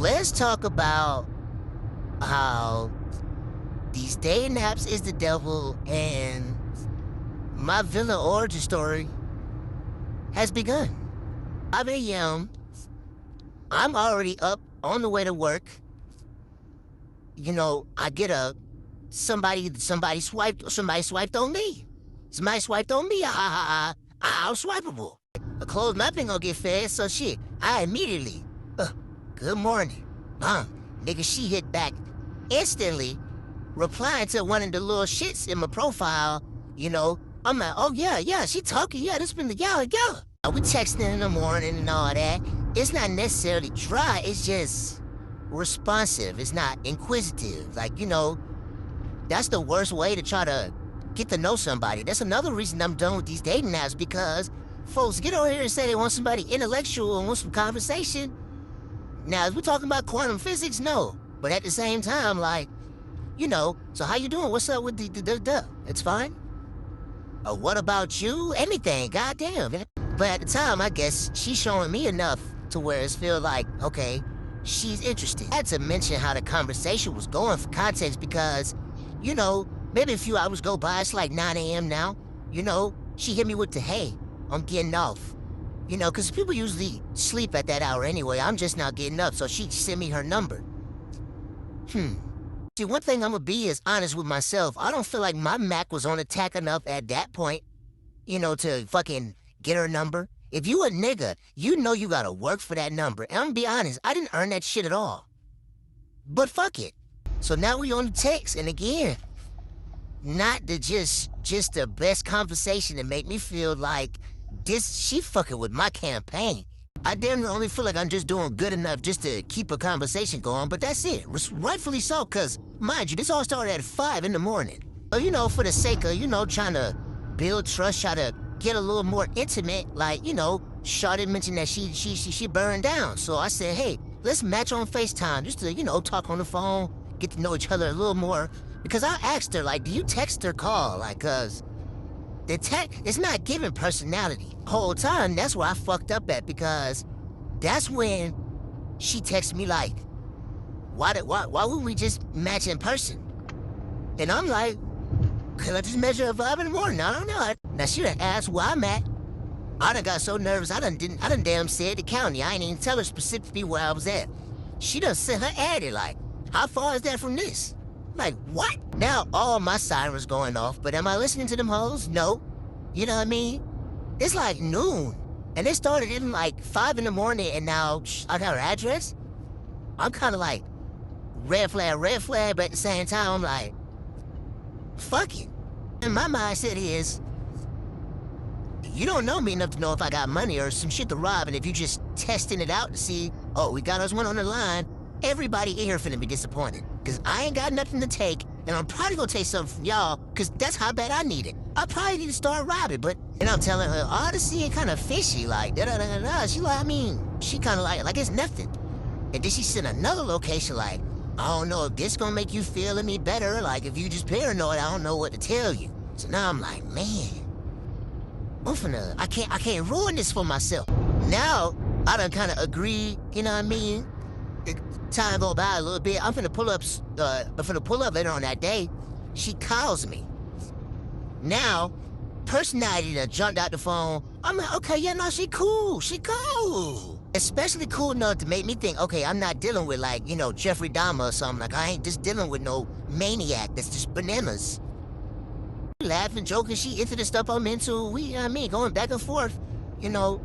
let's talk about how these dating apps is the devil and my villain origin story has begun. 5 a.m. I'm already up on the way to work. You know, I get a somebody swiped on me. Somebody swiped on me. I'm swipeable. A closed map ain't gonna get fed, so shit. I immediately, good morning. Nigga, she hit back instantly, replying to one of the little shits in my profile. You know, I'm like, oh yeah, she talking, yeah, this been the yalla. We texting in the morning and all that. It's not necessarily dry, it's just responsive. It's not inquisitive. Like, you know, that's the worst way to try to get to know somebody. That's another reason I'm done with these dating apps, because folks get over here and say they want somebody intellectual and want some conversation. Now, if we're talking about quantum physics, no. But at the same time, like, you know, so how you doing? What's up with the It's fine. What about you? Anything, goddamn. But at the time, I guess she's showing me enough to where it's feel like, okay, she's interested. I had to mention how the conversation was going for context because, you know, maybe a few hours go by, it's like 9 a.m. now. You know, she hit me with the, hey, I'm getting off. You know, because people usually sleep at that hour anyway. I'm just now getting up, so she sent me her number. See, one thing I'm gonna be is honest with myself. I don't feel like my Mac was on attack enough at that point, you know, to fucking get her number. If you a nigga, you know you gotta work for that number. And I'm gonna be honest, I didn't earn that shit at all. But fuck it. So now we on the text, and again, not the just the best conversation to make me feel like she fucking with my campaign. I damn near only feel like I'm just doing good enough just to keep a conversation going, but that's it. Rightfully so, because, mind you, this all started at 5 in the morning. But, you know, for the sake of, you know, trying to build trust, try to get a little more intimate, like, you know, Shawty mentioned that she burned down. So I said, hey, let's match on FaceTime just to, you know, talk on the phone, get to know each other a little more. Because I asked her, like, do you text or call? Like, cause the text, it's not giving personality. Whole time, that's where I fucked up at, because that's when she texted me like, why wouldn't we just match in person? And I'm like, could I just measure a vibe in the morning? I don't know. Now she done asked where I'm at. I done got so nervous, I done damn said the county. I ain't even tell her specifically where I was at. She done sent her addy like, how far is that from this? Like, what? Now all my sirens going off, but am I listening to them hoes? No. You know what I mean? It's like noon, and it started in like 5 in the morning, and now I got her address. I'm kind of like, red flag, but at the same time, I'm like, fuck it. And my mindset is, you don't know me enough to know if I got money or some shit to rob, and if you just testing it out to see, oh, we got us one on the line, everybody in here finna be disappointed. Cause I ain't got nothing to take, and I'm probably gonna take something from y'all, cause that's how bad I need it. I probably need to start robbing, but, and I'm telling her, oh, this seeing kinda fishy, like, da-da-da-da-da. She like, I mean, she kinda like it's nothing. And then she sent another location like, I don't know if this gonna make you feel any better, like if you just paranoid, I don't know what to tell you. So now I'm like, man, I can't ruin this for myself. Now, I done kinda agree, you know what I mean? Time go by a little bit, I'm finna pull up later on that day. She calls me. Now, personality done jumped out the phone. I'm like, okay, yeah, no, she cool. Especially cool enough to make me think, okay, I'm not dealing with like, you know, Jeffrey Dahmer or something. Like, I ain't just dealing with no maniac that's just bananas. Laughing, joking, she into the stuff I'm into. We, you know what I mean, going back and forth, you know.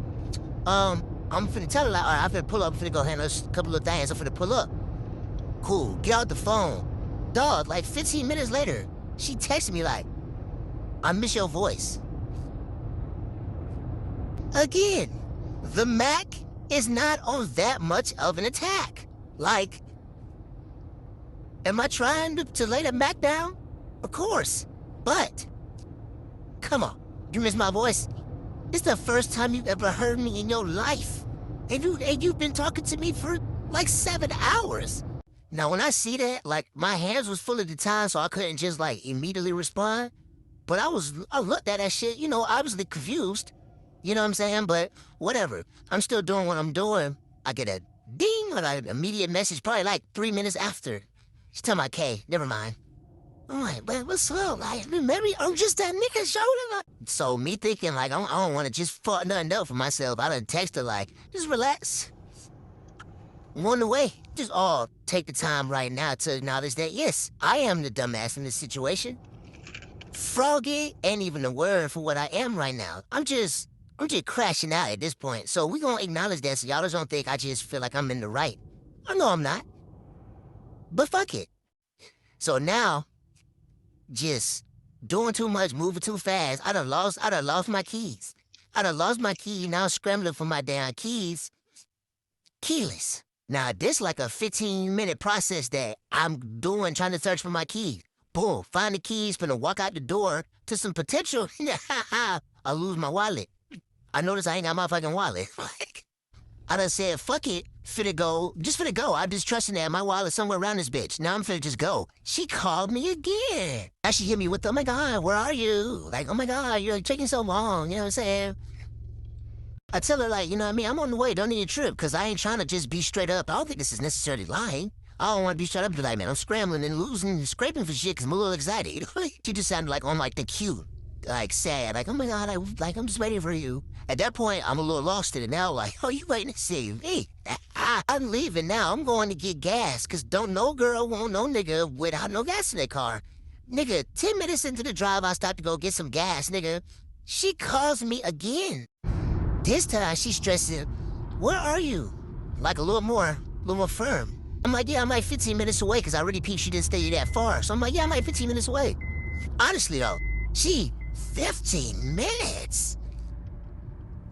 I'm finna tell her, like, all right, I'm finna pull up, I'm finna go handle a couple of things, I'm finna pull up. Cool, get out the phone. Dog, like 15 minutes later, she texted me like, I miss your voice. Again, the Mac is not on that much of an attack. Like, am I trying to lay the Mac down? Of course, but, come on, you miss my voice? It's the first time you've ever heard me in your life. And you've been talking to me for like 7 hours. Now, when I see that, like, my hands was full at the time, so I couldn't just, like, immediately respond. But I looked at that shit, you know, obviously confused. You know what I'm saying? But whatever. I'm still doing what I'm doing. I get a Ding, I got an immediate message, probably like 3 minutes after. She's telling my K, never mind. I'm like, man, what's up? Like, maybe I'm just that nigga showing up. So me thinking like, I don't want to just fuck nothing up for myself. I done text her like, just relax. On the way, just all take the time right now to acknowledge that, yes, I am the dumbass in this situation. Froggy ain't even a word for what I am right now. I'm just crashing out at this point. So we gonna acknowledge that so y'all just don't think I just feel like I'm in the right. I know I'm not. But fuck it. So now, just doing too much, moving too fast. I done lost my keys. I done lost my key, now scrambling for my damn keys. Keyless. Now, this like a 15-minute process that I'm doing, trying to search for my keys. Boom, find the keys, finna walk out the door to some potential. I lose my wallet. I notice I ain't got my fucking wallet. I done said, fuck it, finna go. I'm just trusting that my wallet's somewhere around this bitch. Now I'm finna just go. She called me again. Now she hit me with, oh my God, where are you? Like, oh my God, you're taking so long, you know what I'm saying? I tell her, like, you know what I mean? I'm on the way, don't need a trip, because I ain't trying to just be straight up. I don't think this is necessarily lying. I don't want to be straight up to like, man, I'm scrambling and losing and scraping for shit because I'm a little excited. She just sounded like on like the cute, like sad, like, oh my God, I'm just waiting for you. At that point, I'm a little lost in it now, like, oh, you waiting to see me? I'm leaving now. I'm going to get gas, because don't no girl want no nigga without no gas in their car. Nigga, 10 minutes into the drive, I stopped to go get some gas, nigga. She calls me again. This time, she's stressing, where are you? Like a little more firm. I'm like, yeah, I'm like 15 minutes away, because I already peeped she didn't stay that far. So I'm like, yeah, I'm like 15 minutes away. Honestly, though, 15 minutes?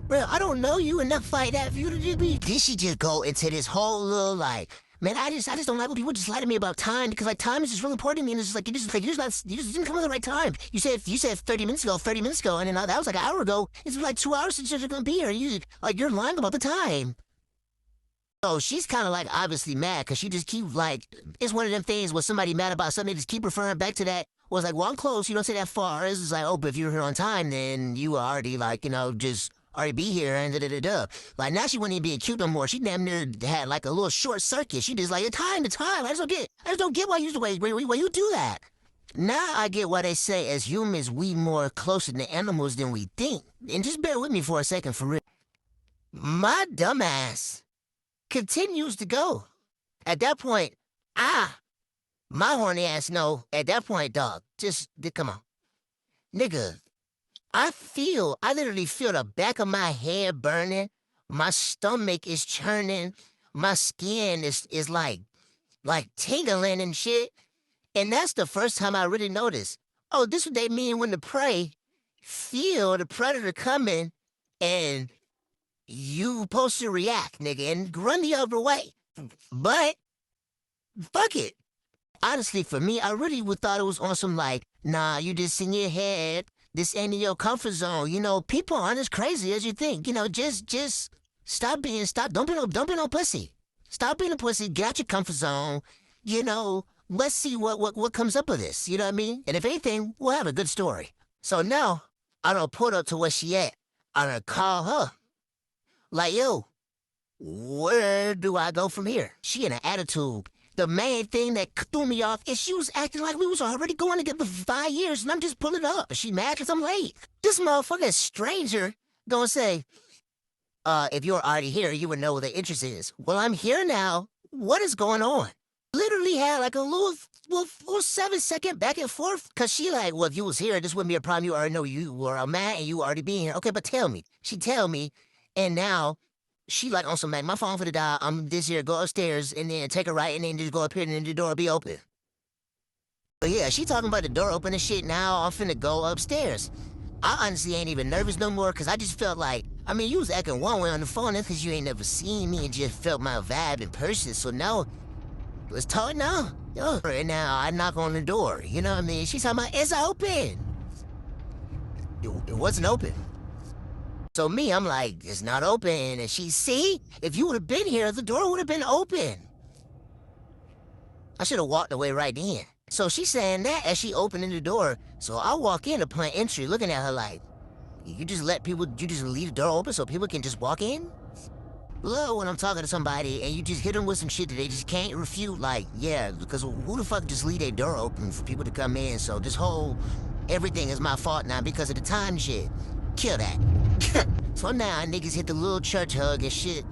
Bro, I don't know you enough like that for you to just be. Did she just go into this whole little, like, man, I just don't like when people just lie to me about time, because, like, time is just really important to me, and it's just like, you just didn't come at the right time. You said 30 minutes ago, and then that was like an hour ago. It's like 2 hours since you're gonna be here. You're lying about the time. So she's kind of like obviously mad because she just keep like, it's one of them things where somebody mad about something, they just keep referring back to that. Was like, well, I'm close, you don't say that far. It's just like, oh, but if you're here on time, then you already like, you know, just already be here and da-da-da-da. Like now she wouldn't even be cute no more. She damn near had like a little short circuit. She just like, the time. I just don't get why you do that. Now I get why they say as humans, we more closer to animals than we think. And just bear with me for a second, for real. My dumbass continues to go. At that point, my horny ass know, at that point, dog, just, come on. Nigga, I literally feel the back of my head burning, my stomach is churning, my skin is like tingling and shit. And that's the first time I really noticed, oh, this is what they mean when the prey feel the predator coming and you supposed to react, nigga, and run the other way. But, fuck it. Honestly, for me, I really would thought it was on some like, nah, you just in your head. This ain't in your comfort zone. You know, people aren't as crazy as you think. You know, just stop. Don't be no pussy. Stop being a pussy. Get out your comfort zone. You know, let's see what comes up of this. You know what I mean? And if anything, we'll have a good story. So now, I done pulled up to where she at. I done call her. Like, yo, where do I go from here? She in an attitude. The main thing that threw me off is she was acting like we was already going together for 5 years, and I'm just pulling up. She mad because I'm late. This motherfucking stranger gonna say, if you're already here, you would know what the interest is. Well, I'm here now. What is going on? Literally had like a little 7-second back and forth. Because she like, well, if you was here, this wouldn't be a problem. You already know you were a man and you already being here. Okay, but tell me. She tell me, and now she like on some, man, my phone for the dial. I'm this here, go upstairs, and then take a right, and then just go up here, and then the door will be open. But yeah, she talking about the door open and shit. Now I'm finna go upstairs. I honestly ain't even nervous no more, because I just felt like, I mean, you was acting one way on the phone. That's because you ain't never seen me and just felt my vibe in person. So now, let's talk now. Yo, and now I knock on the door. You know what I mean? She's talking about, it's open. It wasn't open. So me, I'm like, it's not open. And she, see, if you would have been here, the door would have been open. I should have walked away right then. So she's saying that as she opening the door. So I walk in upon entry, looking at her like, you just leave the door open so people can just walk in? love when I'm talking to somebody and you just hit them with some shit that they just can't refute. Like, yeah, because who the fuck just leave their door open for people to come in? So this whole everything is my fault now because of the time shit. Kill that. So now niggas hit the little church hug and shit.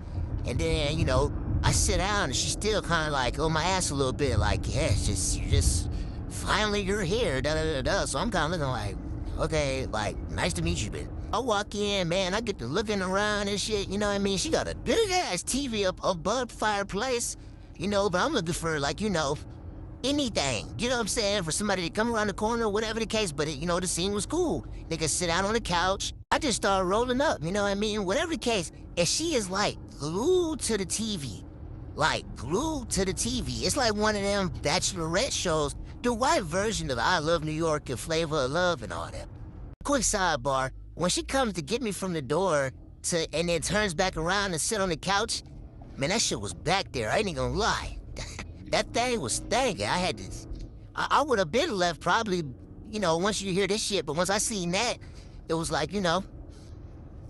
And then, you know, I sit down and she's still kind of like on my ass a little bit. Like, yeah, it's just, finally you're here. Da, da, da, da. So I'm kind of looking like, okay, like, nice to meet you, but I walk in, man, I get to looking around and shit, you know what I mean? She got a big-ass TV up above the fireplace, you know, but I'm looking for, like, you know, anything, you know what I'm saying? For somebody to come around the corner, whatever the case, but, you know, the scene was cool. They could sit down on the couch. I just started rolling up, you know what I mean? Whatever the case, and she is, like, glued to the TV. Like, glued to the TV. It's like one of them bachelorette shows, the white version of I Love New York and Flavor of Love and all that. Quick sidebar, when she comes to get me from the door and then turns back around and sit on the couch, man, that shit was back there, I ain't even gonna lie. That thing was thinking. I had to, I would have been left probably, you know, once you hear this shit, but once I seen that, it was like, you know,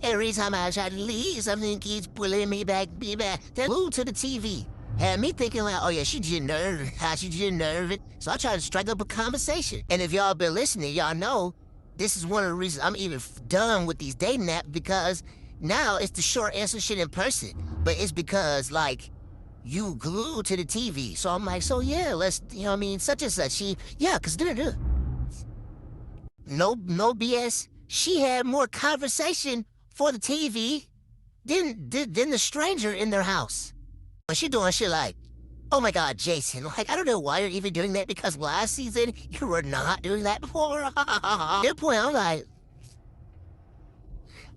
every time I try to leave, something keeps pulling me back, That glued to the TV. Had me thinking like, oh yeah, she just nervous, how she just nervous. So I tried to strike up a conversation. And if y'all been listening, y'all know this is one of the reasons I'm even done with these dating apps, because now it's the short answer shit in person. But it's because, like, you glued to the TV. So I'm like, so yeah, let's, you know what I mean, such and such. Yeah, because no BS. She had more conversation for the TV than the stranger in their house. When she doing shit like, oh my God, Jason, like, I don't know why you're even doing that because last season you were not doing that before. At that point, I'm like,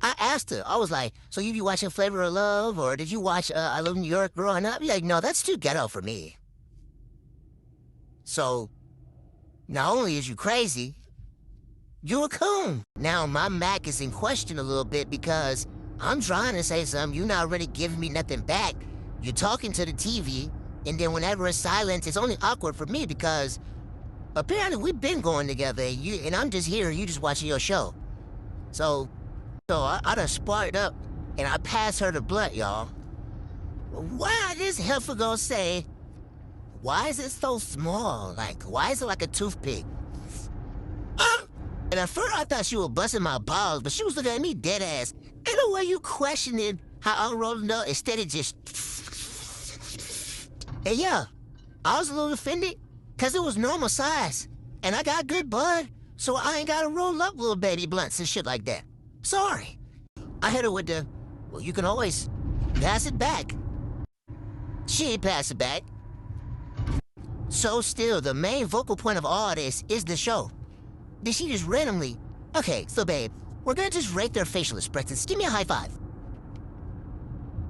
I asked her, I was like, so you be watching Flavor of Love or did you watch I Love New York growing up? You're like, no, that's too ghetto for me. So, not only is you crazy, you a coon. Now my Mac is in question a little bit because I'm trying to say something, you're not really giving me nothing back. You're talking to the TV, and then whenever it's silent, it's only awkward for me because apparently we've been going together, and I'm just here, you just watching your show. So I done sparked up, and I passed her the blunt, y'all. Why this heifer gonna say, why is it so small? Like, why is it like a toothpick? And at first I thought she was busting my balls, but she was looking at me dead ass. And the way you questioning how I'm rolling up instead of just... And yeah, I was a little offended because it was normal size. And I got good bud, so I ain't gotta roll up little baby blunts and shit like that. Sorry. I hit her with the, well, you can always pass it back. She ain't pass it back. So still, the main vocal point of all this is the show. Did she just randomly, okay, so babe, we're gonna just rate their facial expressions. Give me a high five.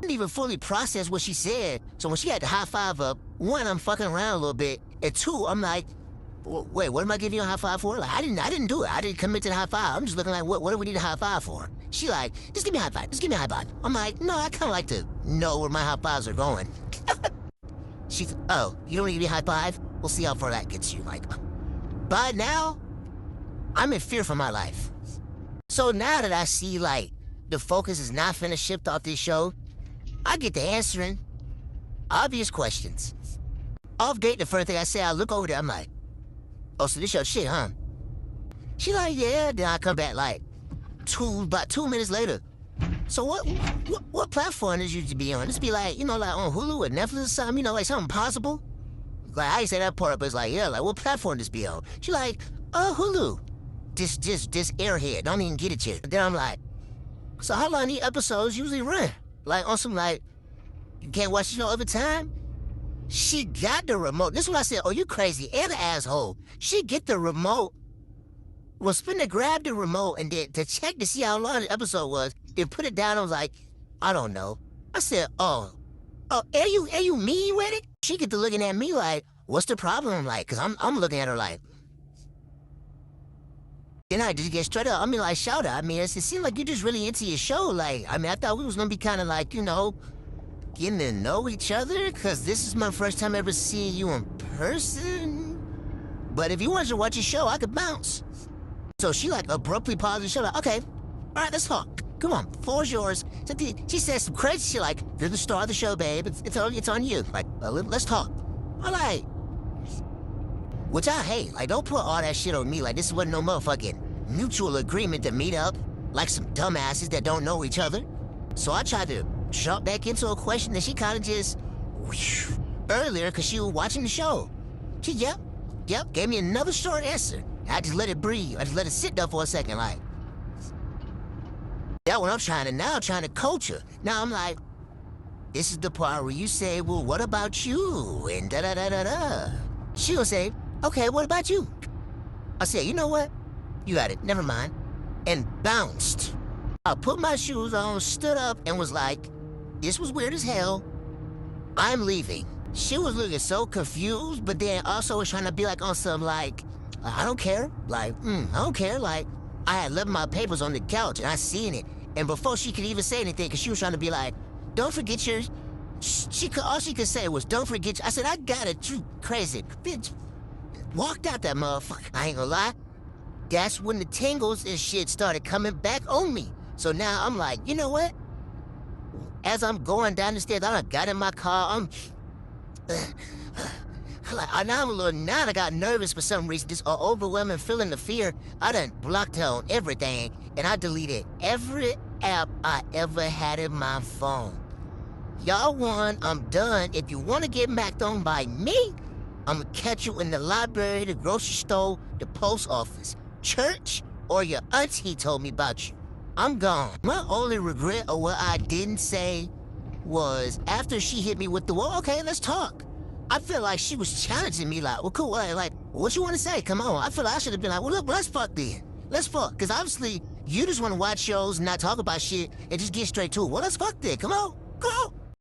Didn't even fully process what she said. So when she had the high five up, one, I'm fucking around a little bit, and two, I'm like, wait, what am I giving you a high five for? Like, I didn't do it. I didn't commit to the high five. I'm just looking like, what do we need a high five for? She like, just give me a high five. Just give me a high five. I'm like, no, I kind of like to know where my high fives are going. She's, oh, you don't need to give me a high five? We'll see how far that gets you. Like, by now, I'm in fear for my life. So now that I see, like, the focus is not finna shift off this show, I get to answering obvious questions. Off date, the first thing I say, I look over there, I'm like, oh, so this your shit, huh? She like, yeah, then I come back like about 2 minutes later. So what platform is you to be on? Just be like, you know, like on Hulu or Netflix or something, you know, like something possible? Like, I ain't say that part, but it's like, yeah, like, what platform this be on? She like, Hulu. This airhead, don't even get it yet. Then I'm like, so how long these episodes usually run? Like, on some, like, you can't watch the show every time? She got the remote. This is what I said, oh, you crazy and an asshole. She get the remote, was finna grab the remote and then to check to see how long the episode was, then put it down. I was like, I don't know. I said, oh, are you mean with it? She get to looking at me like, what's the problem? Like, cause I'm looking at her like, then I just get straight up. I mean, like, shout out. I mean, it seemed like you're just really into your show. Like, I mean, I thought we was gonna be kind of like, you know, getting to know each other, because this is my first time ever seeing you in person. But if you wanted to watch your show, I could bounce. So she, like, abruptly paused the show, like, okay, all right, let's talk. Come on, floor's yours. She says some crazy shit like, you're the star of the show, babe. It's on you. Like, let's talk. I'm like, which I hate. Like, don't put all that shit on me. Like, this wasn't no motherfucking mutual agreement to meet up like some dumbasses that don't know each other. So I tried to jump back into a question that she kind of just earlier because she was watching the show. She, yep, gave me another short answer. I just let it breathe. I just let it sit there for a second, like. That's what I'm trying to coach her. Now I'm like, this is the part where you say, well, what about you? And da-da-da-da-da. She'll say, okay, what about you? I say, you know what? You got it, never mind. And bounced. I put my shoes on, stood up, and was like, this was weird as hell. I'm leaving. She was looking so confused, but then also was trying to be like on some like, I don't care. Like, I don't care. Like, I had left my papers on the couch, and I seen it. And before she could even say anything, because she was trying to be like, don't forget yours. All she could say was, don't forget. I said, I got it. You crazy bitch. Walked out that motherfucker. I ain't gonna lie. That's when the tingles and shit started coming back on me. So now I'm like, you know what? As I'm going down the stairs, I got in my car. Now I got nervous for some reason. This overwhelming feeling of fear. I done blocked her on everything, and I deleted every app I ever had in my phone. Y'all won, I'm done. If you want to get macked on by me, I'm gonna catch you in the library, the grocery store, the post office, church, or your auntie told me about you. I'm gone. My only regret of what I didn't say was after she hit me with the, well, okay, let's talk. I feel like she was challenging me like, well, cool, like, what you want to say? Come on. I feel like I should have been like, well, look, let's fuck then. Let's fuck. Because obviously, you just want to watch shows and not talk about shit and just get straight to it. Well, let's fuck then. Come on. Come on.